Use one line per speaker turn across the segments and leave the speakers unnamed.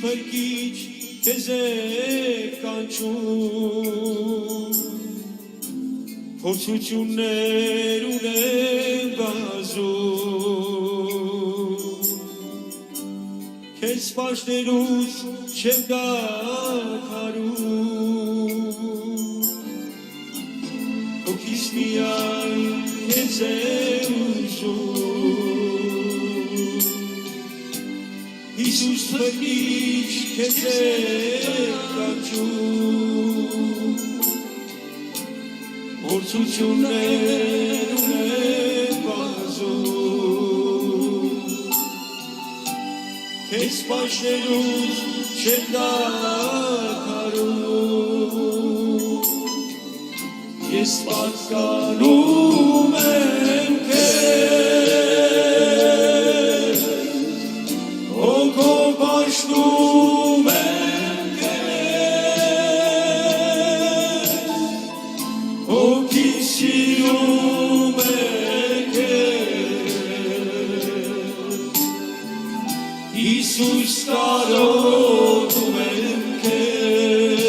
Փրկիչ քեզ է կանչում Փորձություններ ունեմ գազում Քեզ պաշտերուց չեմ դադարում Հոգիս միայն քեզ է ուզում Հիսուս Փրկիչ քեզ է կանչում Փորձություններ ունեմ բազում Քեզ պաշտերուց չեմ դադարում Ես պատկանում եմ քեզ Հոգով պաշտում եմ քեզ Հոգին սիրում է քեզ Հիսուս կարոտում եմ քեզ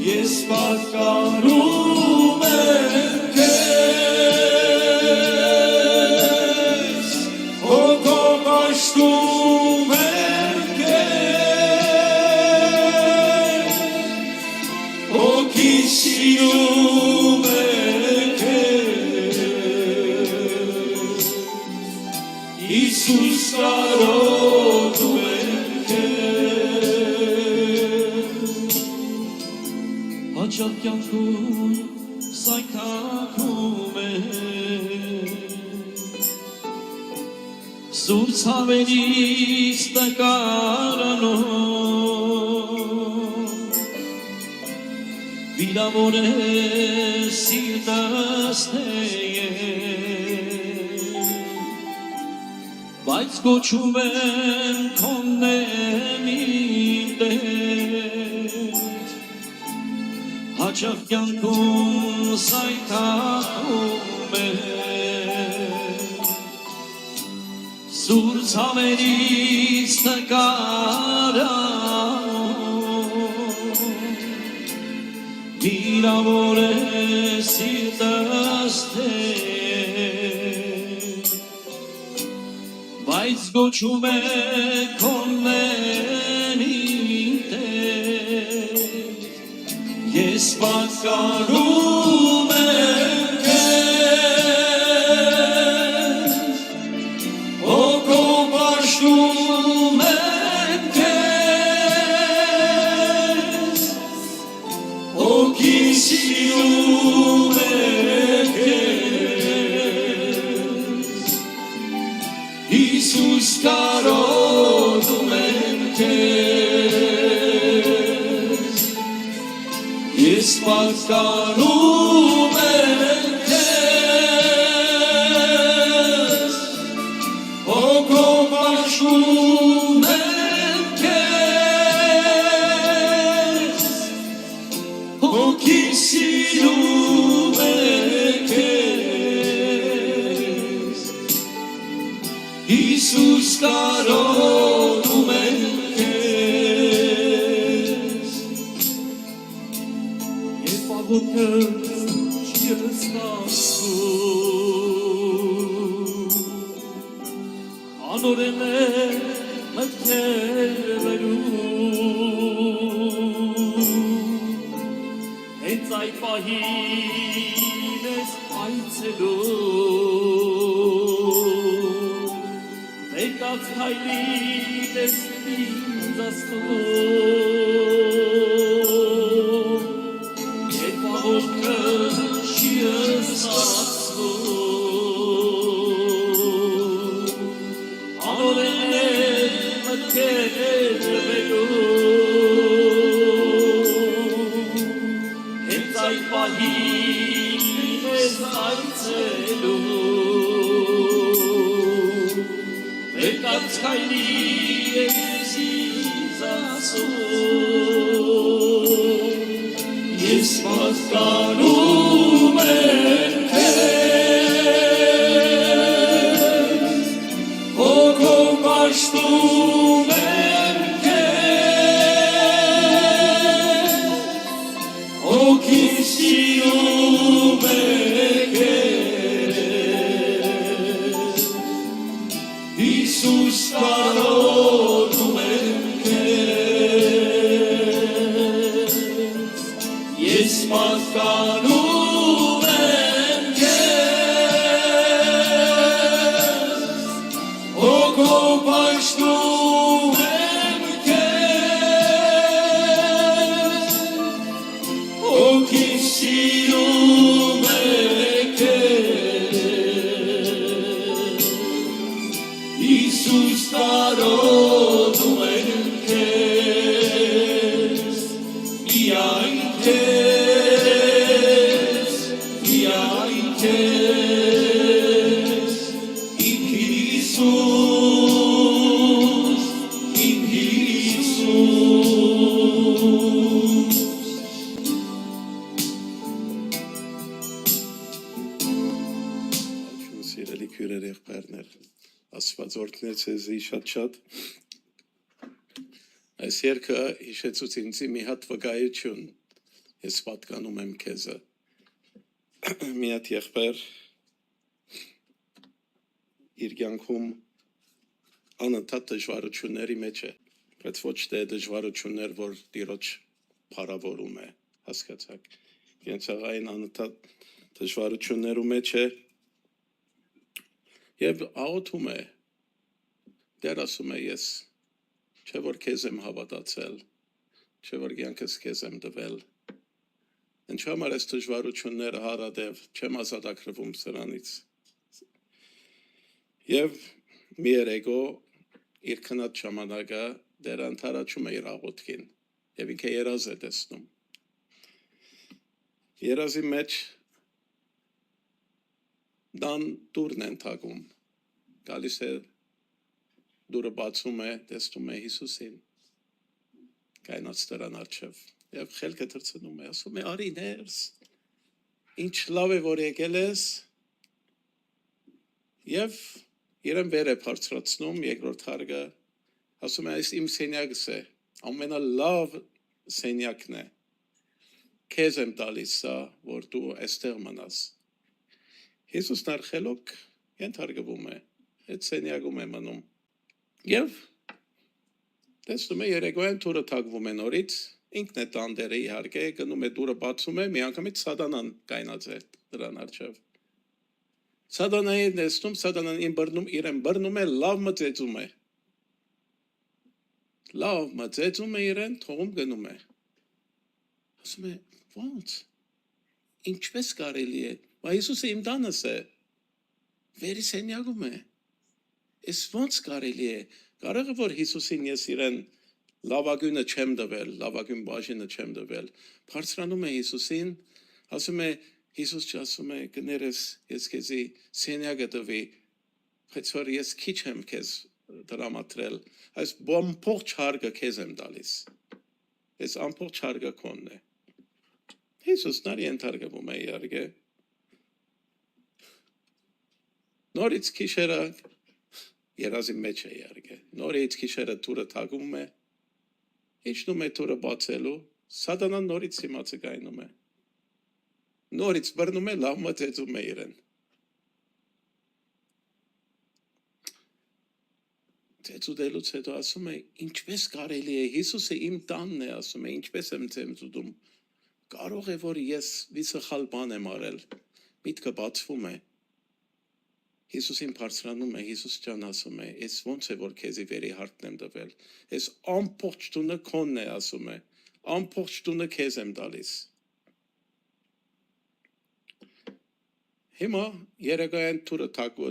Ես պատկանում եմ քեզ Հոգով պաշտում եմ քեզ Հոգին սիրում է քեզ Հիսուս կարոտում եմ քեզ Հաճախ կյանքում սայթաքում է Սուրբ ցավերից տկարանով Վիրավոր է սիրտս Բայց կոչում եմ քոնեմ իմ Տեր Հաճախ կյանքում սայթաքում է Սուրբ ցավերից տկարանով Վիրավոր է սիրտս Բայց գոչում է քոնեն իմ Տեր Ես պատկանում եմ քեզ Հոգով պաշտում եմ քեզ Հոգին սիրում է քեզ Հիսուս կարոտում եմ քեզ Ես պատկանում եմ քեզ Հոգով պաշտում եմ քեզ Հոգին սիրում է քեզ Հիսուս կարոտում եմ քեզ Երբ աղոթքը չի ստացվում Անօրեն է մտքեր բերում Հենց այդ պահին ես այցելում Եկած քայլին ես ինձ ասում Երբ աղոթքը չի ստացվում Անօրեն է մտքեր բերում Հենց այդ պահին ես այցելում Եկած քայլին ես ինձ ասում Ես պատկանում եմ քեզ Հոգով պաշտում Հիսուս կարոտում եմ քեզ, ես պատկանում եմ քեզ, հոգով պաշտում եմ քեզ, հոգիվ սիրում է Հիսուս կարոտում եմ քեզ, միայն քեզ, միայն քեզ, իմ Հիսուս, իմ Հիսուս։
Սիրելի քույրեր, եղբայրներ, Աստված օրհներ ձեզի շատ։ Այս երգը հիշեցուց ինձ մի հատ վկայություն, ես պատկանում եմ քեզը։ Մի հատ եղբայր իր կյանքում անընդհատ դժվարությունների մեջ է, բայց ոչ թե դժվարություններ, որ Տիրոջ փառավորում է, հասկացաք։ Կենցաղային անընդհատ դժվարություններու մեջ է Եվ աղոթում է, դեր ասում է ես, չէ որ քեզ եմ հավատացել, չէ որ կյանքս քեզ եմ տվել, ինչ համար ես դժվարությունները հարադև, չեմ ազատագրվում սրանից։ Եվ մի երեկո իր քնած ժամանակը դեր ընդառաջում է իր աղոթքին, եւ ինքը երազ է տեսնում։ Երազի մեջ Դան դուրն են թակում, գալիս է դուրը բացում է, տեսնում է Հիսուսին, կայնած դրան առջև, և խելքը թրցնում է, ասում է, արի ներս, ինչ լավ է, որ եկել ես, և իրեն վեր է բարձրացնում, երկրորդ հարգը, ասում է, այս իմ սենյակս է, ամենալավ սենյակն է, քեզ եմ տալիս սա, որ դու այստեղ մնաս։ Հիսուսն արխելոք ենթարկվում է, այդ սենյակում է մնում։ Եվ տեսնում է երեկոյան դուրը թակվում է նորից, ինքն է տանդերը իհարկե, գնում է դուրը բացում է, միանգամից սատանան կայնած է դրան առջև։ Սատանային տեսնում, սատանան իրեն բռնում է, լավ մծեծում է։ Լավ մծեծում է իրեն, թողում գնում է։ Ասում է, ո՞նց, ինչպես կարելի է, Բայց Հիսուսը իմ տանս է, վերի սենյակում է, ես ոնց կարելի է, կարող է որ Հիսուսին ես իրեն լավագույնը չեմ տվել, լավագույն բաժինը չեմ տվել, բարձրանում է Հիսուսին, ասում է, Հիսուս ասում է, կներես ես քեզի սենյակը տվի, բայց որ ես քիչ եմ քեզ դրամատրել, այս ամբողջ հարգը քեզ եմ տալիս, այս ամբողջ հարգը քոնն է։ Հիսուսն արի ենթարկվում է իհարկե։ Նորից քիշերը երազի մեջ է իհարկե, նորից քիշերը դուրը թակում է, իջնում է դուրը բացելու, սատանան նորից իմացը կայնում է, նորից բռնում է, լավ մծեծում է իրեն։ Ծեծուդելուց հետո ասում է, ինչպես կարելի է, Հիսուսը իմ տանն է, ասում է, ինչպես եմ ծեծուդում, կարող է որ ես մի սխալ բան եմ արել, միտքը բացվում է, Հիսուսին բարձրանում է, Հիսուս ջան ասում է, ես ոնց է որ քեզի վերի հարկն եմ տվել, ես ամբողջ տունը քոնն է ասում է, ամբողջ տունը քեզ եմ տալիս։ Հիմա երեկոյան դուրը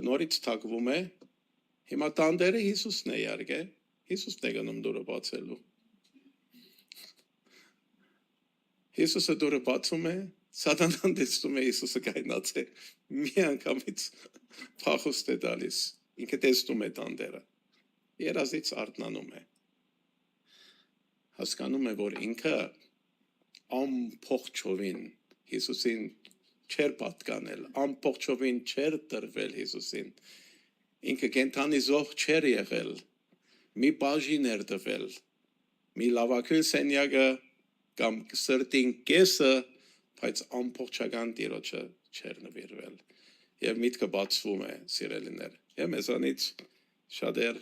նորից թակվում է, հիմա տանդերը Հիսուսն է իհարկե, Հիսուսն է գնում դուրը բացելու։ Հիսուսը դուրը բացում է, սատանան տեսնում է Հիսուսը կայնած է, մի անգամից փախուստ է տալիս, ինքը տեսնում է տանդերը, երազից արթնանում է, հասկանում է, որ ինքը ամբողջովին Հիսուսին չեր պատկանել, ամբողջովին չեր տրվել Հիսուսին, ինքը կենթանի զոհ չեր եղել, մի բաժին էր տվել, մի լավագույն սենյակը կամ սրտին կեսը, բայց ամբողջական Տիրոջը չեր նվիրվել։ Եվ միտքը բացվում է, սիրելիներ, եւ մեզանից Շատեր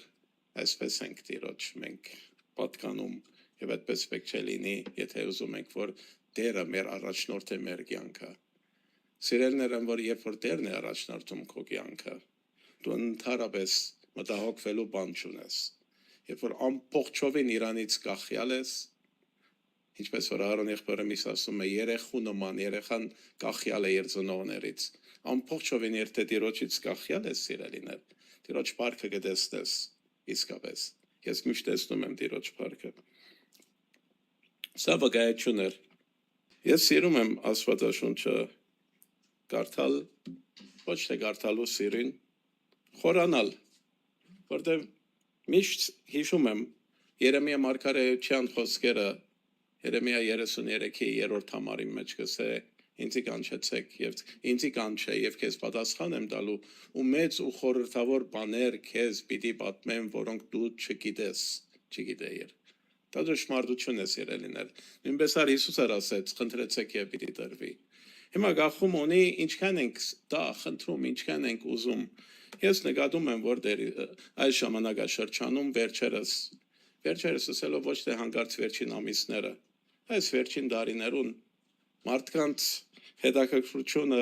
այսպես ենք Տիրոջ մենք պատկանում եւ այդպես պետք չէ լինի, եթե ուզում ենք որ Տերը մեր առաջնորդ է մեր կյանքը։ Սիրելիներն, որ երբ որ Տերն է առաջնորդում քո կյանքը, դու ընդհանրապես մտահոգվելու բան չունես։ Երբ որ ամբողջովին Իրանից կախյալ ես, ինչպես որ Ահարոն եղբայրը միշտ ասում է, երեխու նման, երեխան կախյալ է իր ծնողներից, ամբողջովին երբ Տիրոջից կախյալ ես, սիրելիներ, Տիրոջ փառքը կտեսնես իսկապես։ Ես միշտ տեսնում եմ Տիրոջ փառքը։ Սա վկայություն է։ Ես սիրում եմ Աստվածաշունչը կարդալ, ոչ թե կարդալու սիրուն, խորանալ, որտեղ միշտ հիշում եմ Երեմիա մարգարեության խոսքերը, Երեմիա 33-ի 3-րդ համարի մեջ գսե, ինձի կանչեցեք եւ ինձի կանչե եւ քեզ պատասխան եմ տալու ու մեծ ու խորհրդավոր բաներ քեզ պիտի պատմեմ, որոնք դու չգիտեիր։ Դա ճշմարտություն է, սիրելիներ։ Նույնպեսար Հիսուսը ասեց, խնդրեցեք եւ պիտի տրվի։ Հիմա գախում ունի ինչքան ենք դա խնդրում, ինչքան ենք ուզում։ Ես նկատում եմ, որ այս ժամանակաշրջանում վերջերս ասելով ոչ թե հանկարծ վերջին ամիսները, այս վերջին տարիներուն մարդկանց հետաքրքրությունը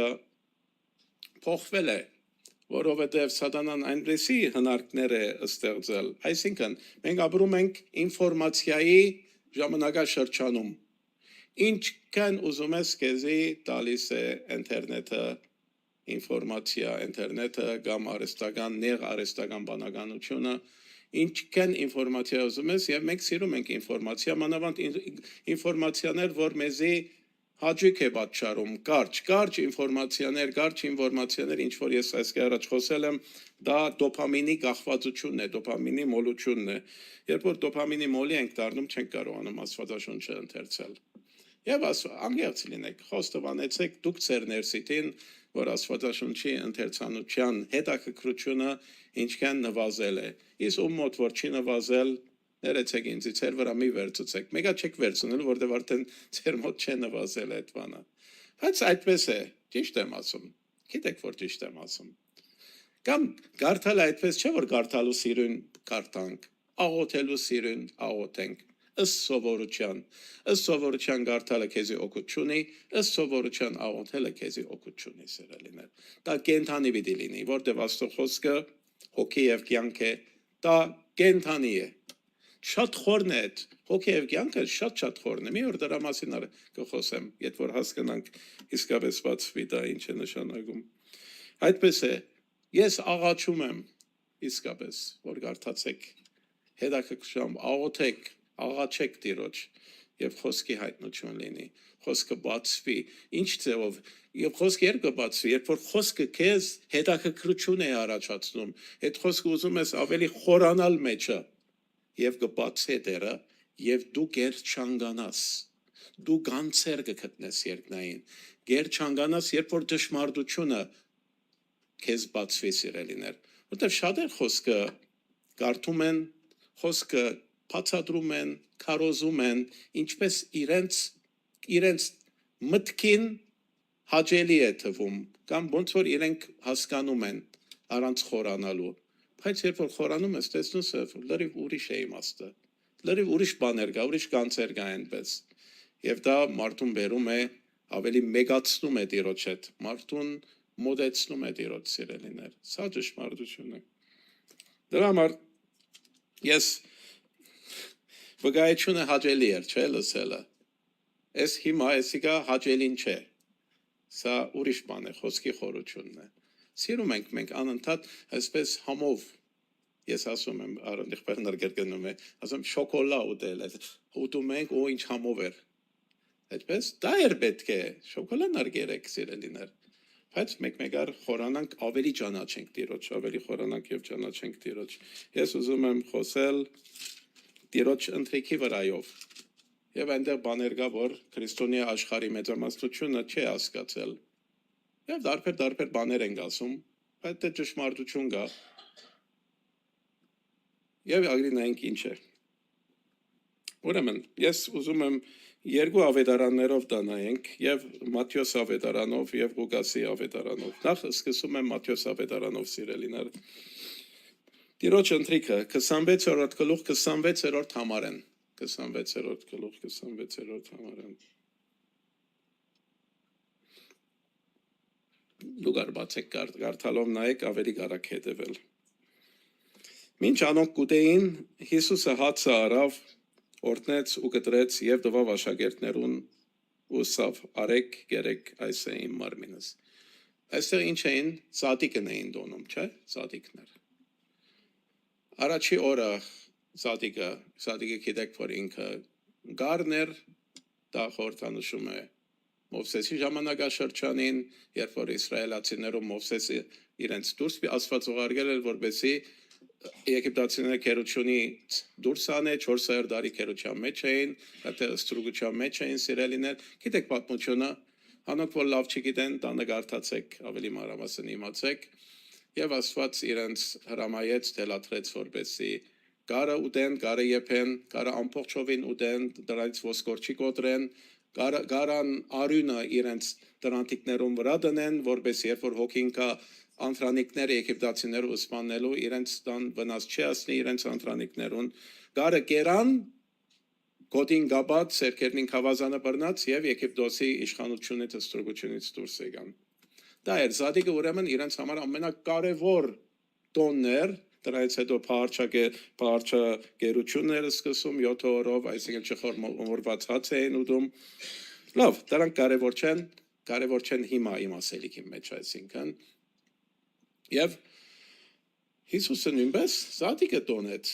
փոխվել է, որովհետև սատանան այնպեսի հնարքներ է ստեղծել, այսինքն մենք ապրում ենք ինֆորմացիայի ժամանակաշրջանում, ինչքան ուզում ես քեզի տալիս է ինտերնետը, ինֆորմացիա, ինտերնետը կամ նեղ արհեստական բանականությունը, ինչքան ինֆորմացիա ուզում ես եւ մենք սիրում ենք ինֆորմացիա, մանավանդ ինֆորմացիաներ, որ մեզի հաճույք է պատճառում, կարճ ինֆորմացիաներ, ինչ որ ես այսքան առաջ խոսել եմ, դա դոպամինի կախվածությունն է, դոպամինի մոլությունն է։ Երբ որ դոպամինի մոլի ենք դառնում, չենք կարողանում Աստվածաշունչը ընթերցել։ Եվ անգերց լինեք, խոստովանեցեք դուք ձեր ներսիտին, որ Աստվածաշունչի ընթերցանության հետաքրքրությունը ինչքան նվազել է։ Իսկ ում մոտ որ չի նվազել, ներեցեք ինձ, ձեր վրա մի վերցուցեք։ Մեկա չեք վերցնելու, որտեղ արդեն ձեր մոտ չէ նվազել այդ բանը։ Բայց այդպես է, ճիշտ եմ ասում։ Գիտեք, որ ճիշտ եմ ասում։ Կամ կարդալ այդպես չէ, որ կարդալու սիրուն կարդանք, աղոթելու սիրուն աղոթենք։ Ըստ սովորության կարդալը քեզի օգուտ չունի, ըստ սովորության աղոթելը քեզի օգուտ չունի, սիրելիներ։ Դա կենթանի պիտի լինի, որտեղ Աստծո խոսքը հոգի եւ կյանք է, դա կենթանի է։ Շատ խորն է, հոգի եւ կյանքը շատ խորն է։ Մի օր դրա մասին կխոսեմ, երբ որ հասկանանք իսկապես բացվի դա ինչ է նշանակում։ Այդպես է, ես աղաչում եմ իսկապես, որ կարդացեք հետաքրքրությամբ, աղոթեք, աղաչեք Տիրոջ եւ խոսքի հայտնություն լինի, խոսքը բացվի, ինչ ձևով, եւ խոսքը երբ բացվի, երբ որ խոսքը քեզ հետաքրքրություն է առաջացնում, այդ խոսքը ուզում ես ավելի խորանալ մեջը եւ կբացե դերը եւ դու գերչանկանաս, դու կանցեր կգտնես երկնային, գերչանկանաս, երբ որ դժմարտությունը քեզ բացվի, սիրելիներ, որտեղ շատեր խոսքը կարդում են, խոսքը բացատրում են, քարոզում են, ինչպես իրենց մտքին հաճելի է թվում, կամ ոնց որ իրենք հասկանում են առանց խորանալու, բայց երբ որ խորանում ես, տեսնում ես, լրիվ ուրիշ է իմաստը, լրիվ ուրիշ բաներ կա, ուրիշ կանցեր կա այնպես, եւ դա մարդուն բերում է, ավելի մեգացնում է Տիրոջ հետ, մարդուն մոտեցնում է Տիրոջ, սիրելիներ, սա ճշմարտություն է։ Դրա համար ես վկայությունը հաճելի էր, չէ՞ լսելը։ Այս հիմա էսիկա հաճելին չէ։ Սա ուրիշ բան է, խոսքի խորությունն է։ Սիրում ենք մենք անընդհատ այսպես համով, ես ասում եմ, Ահարոն եղբայրն կրկնում է, ասում շոկոլա ուտել, ուտում ենք, ու ինչ համով էր։ Այդպես դա էր պետք է, շոկոլան արգերեք, սիրելիներ։ Բայց մեկ խորանանք, ավելի ճանաչենք Տիրոջ, ավելի խորանանք եւ ճանաչենք Տիրոջ։ Ես ուզում եմ խոսել Տիրոջ ընթրիքի վրայով։ Եվ այնտեղ բաներ կա, որ քրիստոնյա աշխարհի մեծամասնությունը չի հասկացել։ Եվ դարբեր բաներ են ասում, բայց դե ճշմարտություն կա։ Եվ ագրինայինք ինչ է։ Ուրեմն, ես ուզում եմ երկու ավետարաններով դանայենք, եւ Մատթեոս ավետարանով եւ Ղուկասի ավետարանով։ Նախ սկսում եմ Մատթեոս ավետարանով, սիրելիներ։ Տիրոջ ընթրիքը 26-րդ գլուխ 26-րդ համարեն 26-րդ գլուխ 26-րդ համարեն Դու գարբացեք կարդալով նայեք ավելի կարակ հետևել Մինչ անոնք կուտեին Հիսուսը հացը արավ օրտնեց ու կտրեց եւ տվավ աշակերտներուն ու սավ արեք գերեք այս է իմ մարմինս Այստեղ ինչ էին սատիկն էին դոնում չէ սատիկներ Առաջի օրը սատիկը գիտեք որ ինքը գարներ դա խորհրդանշում է Մովսեսի ժամանակաշրջանին երբ որ իսրայելացիներում Մովսեսը իրենց դուրս Աստված ուղարկել էր որպեսզի Եգիպտացիները քերությունից դուրս անե 400 տարի քերության մեջ էին այդ ստրուգության մեջ էին սիրելիներ գիտեք պատմությունը անոնք որ լավ չգիտեն դա նկարդացեք ավելի մանրամասն իմացեք Եվ Աստված իրենց հրամայեց թելադրեց որպեսզի կարը ուտեն, կարը եփեն, կարը ամբողջովին ուտեն, դրանից ոսկորչի կոտրեն, կարան արյունը իրենց դրանտիկներում վրա դնեն, որպեսզի երբ որ հոգին կա անտրանիկները եգիպտացիները սպանելու իրենց տան վնաս չի ասնի իրենց անտրանիկներուն, կարը կերան գոտին գաբած, սերկերնին խավազանը բռնած եւ Եգիպտոսի իշխանությունից ստրուգությունից դուրս եկան Դա էր Զադիկը ուրեմն իրենց համար ամենակարևոր տոններ, դրանից հետո փարչագերությունները սկսում 7 օրով, այսինքն չխորմորված հաց էին ուտում։ Լավ, դրանք կարևոր չեն հիմա իմ ասելիքի մեջ, այսինքն։ Եվ Հիսուսը նույնպես Զադիկը տոնեց։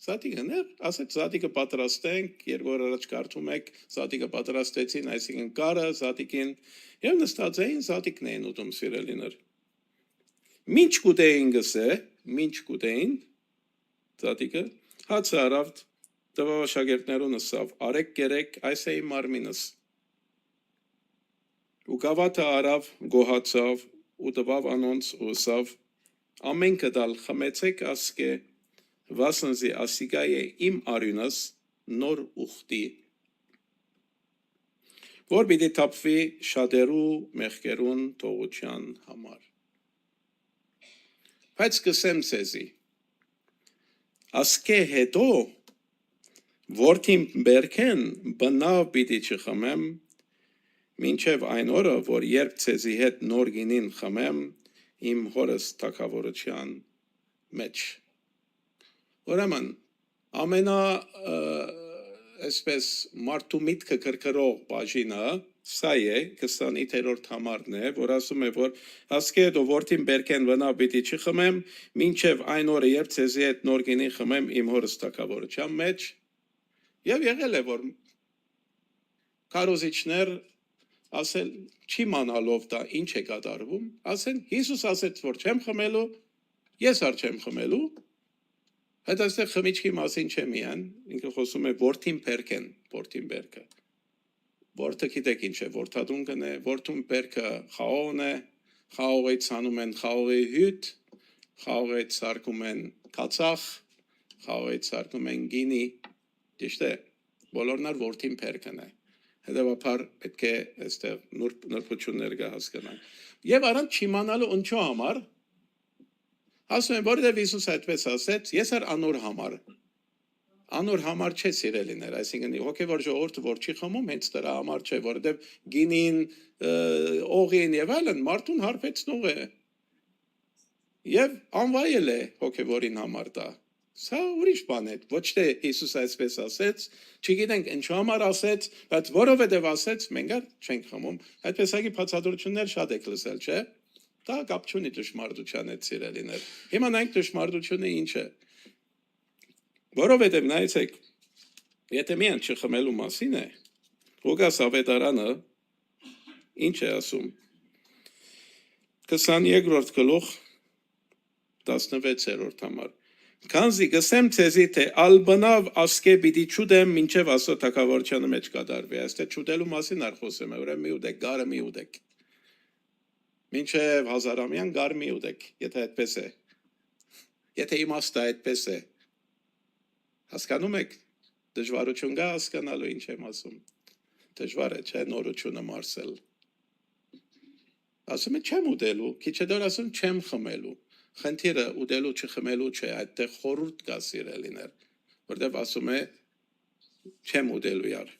Զադիկներ, ասեք Զադիկը պատրաստենք, երկու օր առաջ կարդում եք, Զադիկը պատրաստեցին, այսինքն կարը Զադիկին եւ նստած էին Զադիկն էին ուտում սիրելիներ։ Մինչ կուտեին Զադիկը հացը արավ տվավ աշակերտներուն ասավ արեք գերեք այս է իմ մարմինս ու գավաթը արավ գոհացավ ու տվավ անոնց ու ասավ ամենքը դալ խմեցեք ասկե Վասնզի ասիկա է իմ արյունս նոր ուխտի որ պիտի թափվի շատերու մեղքերուն թողության համար բայց կսեմ ցեզի ասկե հետո որդին բերքեն բնավ պիտի չխմեմ մինչև այն օրը որ երբ ցեզի հետ նոր գինին խմեմ իմ հորս թագավորության մեջ Ուրեմն ամենա այսպես մարդու միտքը կրկրող բաժինը սա է 28-րդ համարն է որ ասում է որ ասկե հետո որդին բերքեն բնավ պիտի չխմեմ մինչև այն օրը երբ ցեզի հետ նոր գինի խմեմ իմ հորս թագավորության մեջ եւ եղել է որ կարոզիչներ ասել չի մանալով դա ինչ է կատարվում ասեն Հիսուս ասեց որ չեմ խմելու ես არ չեմ խմելու Այդ այստեղ խմիչքի մասին չէ միան, ինքը խոսում է որդին բերքեն, որդին բերքը։ Որդը գիտեք ինչ է, որդադունկն է, որդուն բերքը խաղողն է, խաղողից անում են խաղողի հյութ, խաղողից սարքում են կացախ, խաղողից սարքում են գինի, ճիշտ է, բոլորն ալ որդին բերքն է։ Հետևաբար պետք է այստեղ նորբություններ կհասկանան։ Եվ առանց չիմանալու ինչու համար Ասում եմ, որովհետև Հիսուս այդպես ասեց, ես էր անոր համար չէ սիրելիներ, այսինքն հոգևոր ժողովուրդը որ չի խմում, հենց դրա համար չէ, որովհետև գինին, օղին եւ այլն մարդուն հարբեցնող է։ Եվ անվայել է հոգևորին համար դա։ Սա ուրիշ բան է, ոչ թե Հիսուս այսպես ասեց, չգիտենք ինչու համար ասեց, բայց որովհետև ասեց, մենք չենք խմում։ Այդպես ագի բացատրություններ շատ եք լսել, չէ՞։ Դա կապ չունի դժմարտության հետ սիրելիներ։ Հիմա նայենք դժմարտությունը ինչ է։ Որովհետև նայեցեք, եթե միան չխմելու մասին է, Ղուկաս ավետարանը ինչ է ասում։ 22-րդ գլուխ 16-րդ համար։ Քանզի գսեմ ցեզի թե ալբնավ ասկե պիտի չուտեմ մինչև Աստծո թագավորության մեջ կդարվի։ Այստեղ չուտելու մասին არ խոսում է, ուրեմն մի ուտեք, գարը մի ուտեք։ Մինչև հազարամյան գար մի ուտեք, եթե այդպես է։ Եթե իմաստը այդպես է։ Հասկանում եք, դժվարություն կա հասկանալու ինչ եմ ասում։ Դժվար է, չէ, նորությունը մարսել։ Ասում է չեմ ուտելու, քիչ հետո ասում չեմ խմելու։ խնդիրը ուտելու չխմելու չէ, այդտեղ խորհուրդ կա սիրելիներ, որտեղ ասում է չեմ ուտելու յար։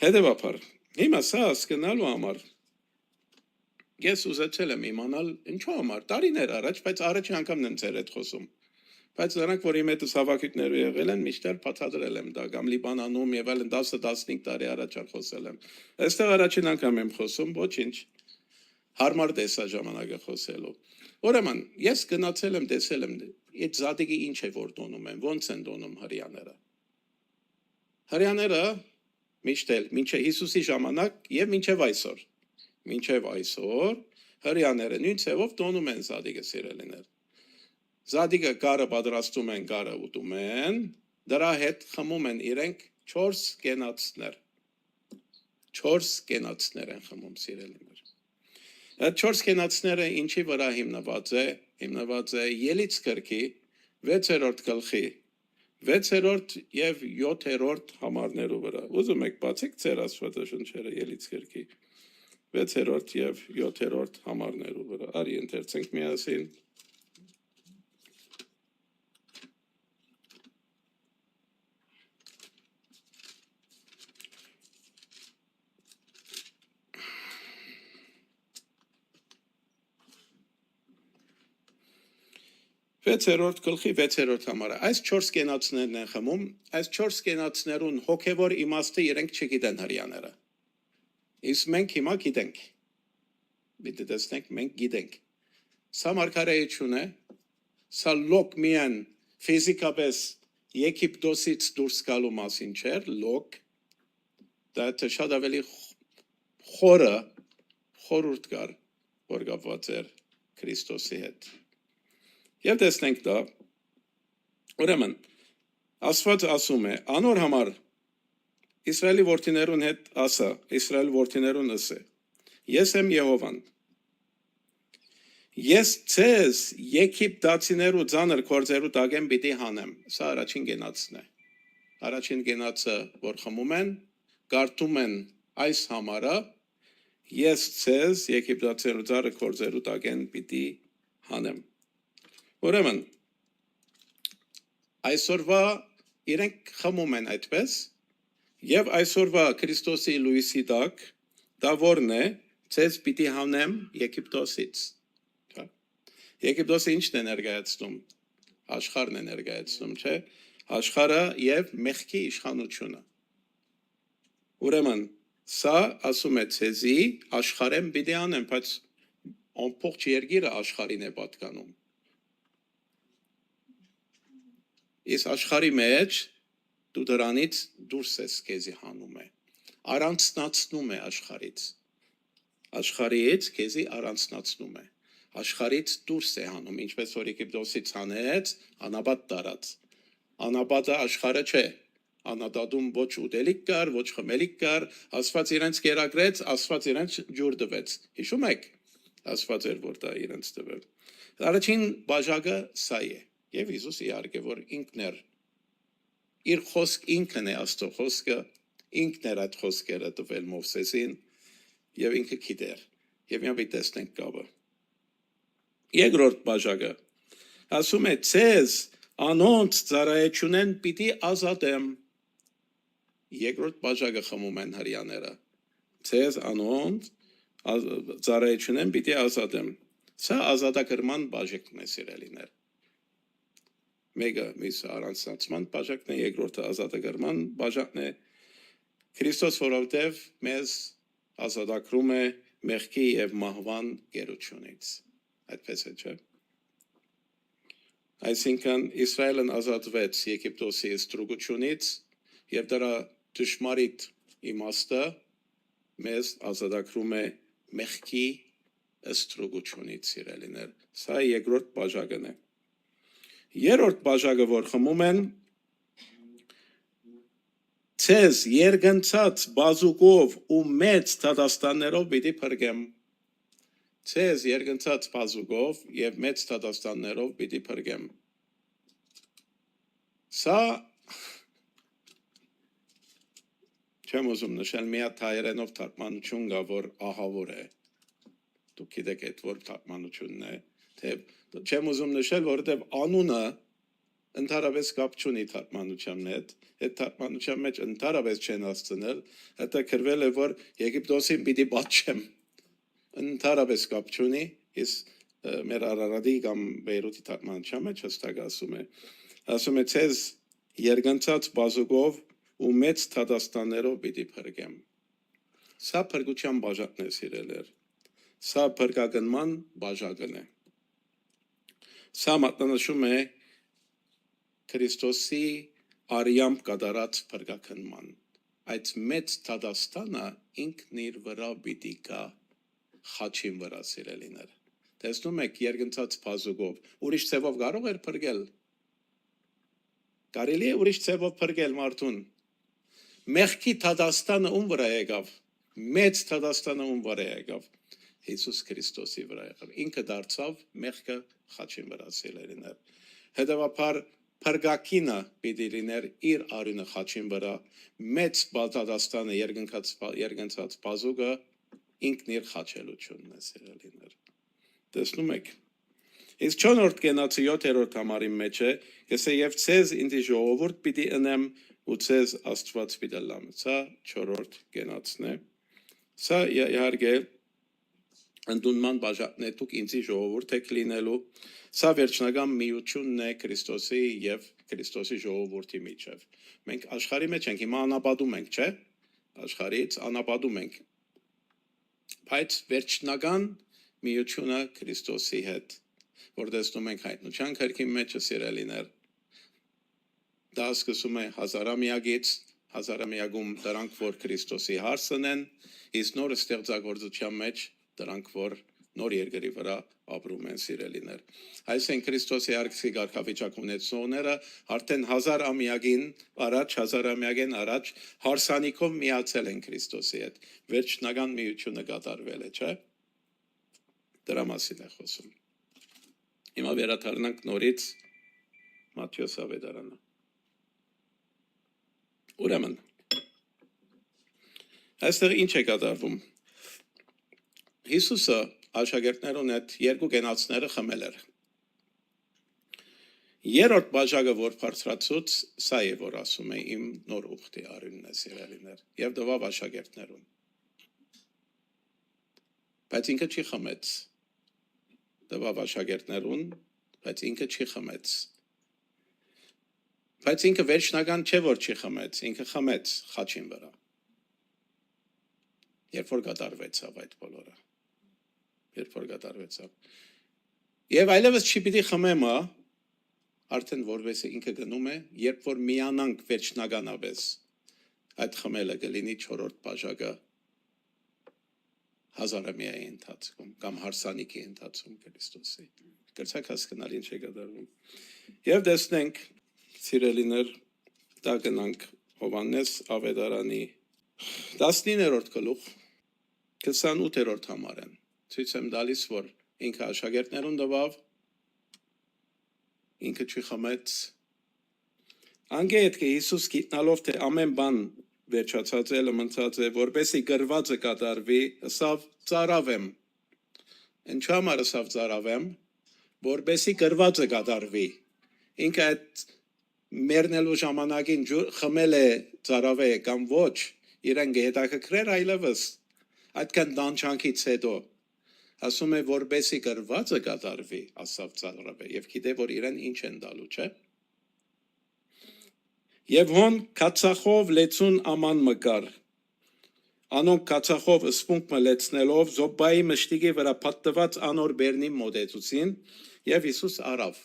Հետևաբար, հիմա սա հասկանալու համար ես ուզեցել եմ իմանալ ինչու համար տարիներ առաջ, բայց առաջի անգամն եմ ձեր հետ խոսում։ Բայց նրանք, որ իմ հետ հավաքիկներ եղել են, միշտ բացատրել եմ դա, կամ Լիբանանում եւ այլն 10-15 տարի առաջ խոսել եմ։ Այստեղ առաջին անգամ եմ խոսում, ոչինչ։ Հարմար տեսա ժամանակը խոսելու։ Ուրեմն, ես գնացել եմ, տեսել եմ, այդ զատիկի ինչ է որ տոնում են, ոնց են տոնում հрьяաները։ Հрьяաները միշտ էլ մինչև Հիսուսի ժամանակ եւ մինչև այսօր։ Մինչև այսօր հрьяաները նույն ցևով տոնում են զատիկը սիրելիներ։ Զադիկը կարը պատրաստում են, կարը ուտում են, դրա հետ խմում են իրենք 4 կենացներ։ 4 կենացներ են խմում սիրելիներ։ Այդ 4 կենացները ինչի վրա հիմնված է։ Հիմնված է Ելից գրքի 6-րդ գլխի 6-րդ եւ 7-րդ համարներու վրա։ Ուզում եք բացեք ձեր աստվածաշնչերը Ելից գրքի 6-րդ եւ 7-րդ համարներու վրա։ Արի ընթերցենք միասին։ Վեցերորդ գլխի 6-րդ համարը։ Այս 4 կենացներն են խմում, այս 4 կենացներուն հոգևոր իմաստը իրենք չգիտեն հрьяաները։ Իսկ մենք հիմա գիտենք։ Պիտի տեսնենք, մենք գիտենք։ Սա մարգարեություն է, սա լոկ միան ֆիզիկապես Եգիպտոսից դուրս գալու մասին չէր, լոկ։ Դա շատ ավելի խորուրդ կար, որ կապված էր Քրիստոսի հետ։ Եվ տեսնենք դա, ուրեմն, Աստված ասում է, անոր համար Իսրայելի որդիներուն հետ ասա, Իսրայելի որդիներուն ասե, ես եմ Եհովան, ես ցեզ Եգիպտացիներու ձանր կործերու տագեմ պիտի հանեմ, սա առաջին գենացն է, առաջին գենացը, որ խմում են, կարդում են այս համարը, ես ցեզ Եգիպտացիներու ձանր կործերու տագեմ պիտի հանեմ։ Ուրեմն, այսօրվա իրենք խմում են այդպես, եւ այսօրվա Քրիստոսի լույսի տակ, դա որն է, ցեզ պիտի հանեմ Եգիպտոսից։ Եգիպտոսը ինչն է ներկայացնում, աշխարհն է ներկայացնում, չէ, աշխարհը եւ մեղքի իշխանությունը։ Ուրեմն, սա ասում է ցեզի աշխարհեմ պիտի անեմ, բայց ամբողջ երկիրը աշխարհին է պատկանում։ Ես աշխարհի մեջ դու դրանից դուրս ես քեզի հանում է, առանցնացնում է աշխարհից, աշխարհից քեզի առանցնացնում է, աշխարհից դուրս է հանում, ինչպես որ Եգիպտոսից հանեց, անապատ տարած, անապատը աշխարհը չէ, անապատում ոչ ուտելիք կար, ոչ խմելիք կար, Աստված իրենց կերակրեց, Աստված իրենց ջուր տվեց, հիշում եք, Աստված էր որ դա իրենց տվել, առաջին բաժակը սա է, եւ Հիսուս իհարկե որ ինքն էր իր խոսք ինքն է Աստծո խոսքը ինքն էր այդ խոսքերը տվել Մովսեսին եւ ինքը գիտեր եւ մենք տեսնենք կապը երկրորդ բաժակը ասում է ցեզ անոնց ծառայությունեն պիտի ազատեմ երկրորդ բաժակը խմում են հрьяաները ցեզ անոնց ծառայությունեն պիտի ազատեմ սա ազատագրման բաժակն է սիրելիներ Մեկը միս առանցնացման բաժակն է, երկրորդը ազատագրման բաժակն է։ Քրիստոս որովհետև մեզ ազատագրում է մեղքի եւ մահվան գերությունից։ Այդպես է, չէ՞։ Այսինքն Իսրայելն ազատվեց Եգիպտոսի ստրուկությունից եւ դրա ճշմարիտ իմաստը մեզ ազատագրում է մեղքի ստրուկությունից, սիրելիներ։ Սա երկրորդ բաժակն է։ Երրորդ բաժակը որ խմում են ցեզ երգնցած բազուկով ու մեծ դատաստաններով պիտի փրկեմ ցեզ երգնցած բազուկով եւ մեծ դատաստաններով պիտի փրկեմ սա չեմ ուզում նշել մի հատ հայերենով թարգմանություն կա որ ահավոր է դուք գիտեք այդ որ թարգմանությունն է թե Չեմ ուզում նշել, որովհետև անունը ընդհանրապես կապ չունի թարգմանության հետ, այդ թարգմանության մեջ ընդհանրապես չեն հասցնել, հետո գրվել է, որ Եգիպտոսին պիտի պատժեմ, ընդհանրապես կապ չունի, իսկ մեր Արարատի կամ Բեյրութի թարգմանության մեջ հստակ ասում է ցեզ երգանցած բազուկով ու մեծ թադաստաններով պիտի փրկեմ։ Սա փրկության բաժակն է, սիրելիներ, սա փրկագնման բաժակն է, սա մատնանշում է Քրիստոսի արյամբ կատարած փրկագնման, այդ մեծ թադաստանը ինքն իր վրա պիտի գա խաչին վրա, սիրելիներ, տեսնում եք երգնցած բազուկով, ուրիշ ձևով կարող էր փրկել, կարելի է ուրիշ ձևով փրկել մարդուն, մեղքի թադաստանը ում վրա եկավ, մեծ թադաստանը ում վրա եկավ, Հիսուս Քրիստոսի վրա եկավ, ինքը դարձավ մեղքը խաչին վրա, սիրելիներ, հետևաբար փրկակինը պիտի լիներ իր արյունը խաչին վրա, մեծ թադաստանը երգնցած բազուկը ինքն իր խաչելությունն է, սիրելիներ, տեսնում եք, իսկ 4-րդ կենացը 7-րդ համարի մեջ է, եսե և ցեզ ինձի ժողովուրդ պիտի ընեմ ու ցեզ Աստված պիտի լամ, սա 4-րդ կենացն է, սա իհարկե ընդունման բաժակն է, դուք ինձի ժողովուրդ եք լինելու, սա վերջնական միությունն է Քրիստոսի և Քրիստոսի ժողովրդի միջև, մենք աշխարհի մեջ ենք, հիմա անապատում ենք, չէ, աշխարհից անապատում ենք, բայց վերջնական միությունը Քրիստոսի հետ, որ տեսնում ենք հայտնության գրքի մեջ, սիրելիներ, դա սկսում է հազարամյակից, հազարամյակում դրանք, որ Քրիստոսի հարսն են, իսկ նոր ստեղծագործության մեջ դրանք, որ նոր երկրի վրա ապրում են, սիրելիներ, այսինքն Քրիստոսի արքսի կարգավիճակ ունեցողները արդեն հազարամյակին առաջ հարսանիքով միացել են Քրիստոսի հետ, վերջնական միությունը կատարվել է, չէ, դրա մասին է խոսում, հիմա վերադառնանք նորից Մատթեոս ավետարանը, ուրեմն, այստեղ ինչ է կատարվում, Հիսուսը աշակերտներուն հետ երկու կենացները խմել էր, երրորդ բաժակը, որ բարձրացուց, սա է, որ ասում է իմ նոր ուխտի արյունն է, սիրելիներ, և տվավ աշակերտներուն, բայց ինքը չի խմեց, տվավ աշակերտներուն, բայց ինքը չի խմեց, բայց ինքը վերջնական չէ, որ չի խմեց, ինքը խմեց խաչին վրա, երբ որ կատարվեցավ այդ բոլորը, երբ որ կատարվեցավ, և այլևս չի պիտի խմեմ, արդեն որպես ինքը գնում է, երբ որ միանանք վերջնականապես, այդ խմելը կլինի 4-րդ բաժակը հազարամյայի ընթացքում, կամ հարսանիքի ընթացքում Քրիստոսի, կրցակ հասկանալ ինչ է կատարվում, և տեսնենք, սիրելիներ, դա գնանք Հովհաննես ավետարանի 19-րդ գլուխ, 28-րդ համարեն, ցույց եմ տալիս, որ ինքը աշակերտներուն տվավ, ինքը չի խմեց, անգետ કે Հիսուս գիտնալով, թե ամեն բան վերջացած է, լմնցած է, որպեսի գրվածը կատարվի, ըսավ ծարավեմ, ինչ համար ըսավ ծարավեմ, որպեսի գրվածը կատարվի, ինքը այդ մերնելու ժամանակին խմել է ծարավե կամ ոչ, իրեն գետակրեր այլևս, այդքան տանջանքից հետո, ասում է, որպեսի գրվածը կատարվի, ասավ ծարավե, և գիտե, որ իրեն ինչ են տալու, չէ, և հոն կացախով լեցուն աման մկար, անոնք կացախով սպունք մլեցնելով, զոբայի մշտիկի վրա պատտված անոր բերնի մոտեցուցին, և Հիսուս արավ,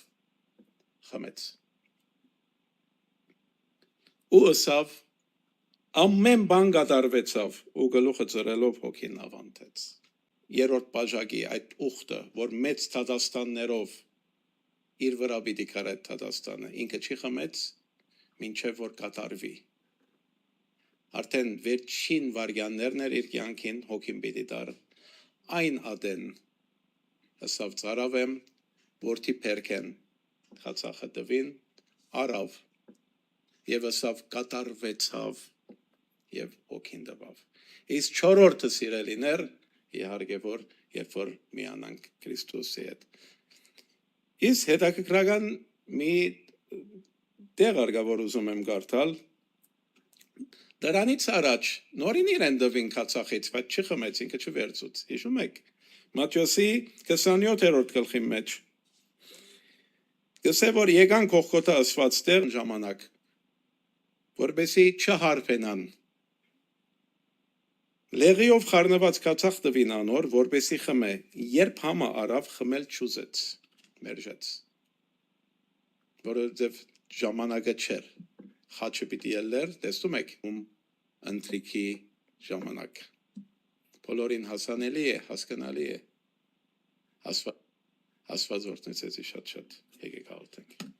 խմեց, ու ըսավ, ամեն բան կատարվեցավ, ու գլուխը ծրելով հոգին ավանդեց, երրորդ բաժակի այդ ուխտը, որ մեծ թադաստաններով իր վրա պիտի կար այդ թադաստանը, ինքը չի խմեց, մինչև որ կատարվի, արդեն վերջին վարյաններն էր իր կյանքին հոգին պիտի տար, այն ադեն, ըսավ ծարավեմ, որդի պերքեն, խացախը տվին, արավ, և ըսավ կատարվեցավ, և հոգին տվավ, իսկ 4-որդը սիրելիներ, իհարկե որ, երբ որ միանանք Քրիստոսի հետ, Իս հետաքրքրական մի տեղ արգա որ ուզում եմ կարդալ դրանից առաջ նորին իրեն դվին Քացախից բայց չխմեց ինքը չվերցուց հիշում եք Մատթեոսի 27-րդ գլխի մեջ գսե որ եկան Կողգոթա ասված տեղ ժամանակ որբեսի չհարփենան Լեղիով խառնված Քացախ տվին անոր որբեսի խմե երբ համը արավ խմել չուզեց մերժեց որովհետև ժամանակը չէր խաչը պիտի ելներ տեսնում եք ընթրիքի ժամանակ բոլորին հասանելի է հասկանալի է Աստված օրհնեցի շատ եկեք հաղորդենք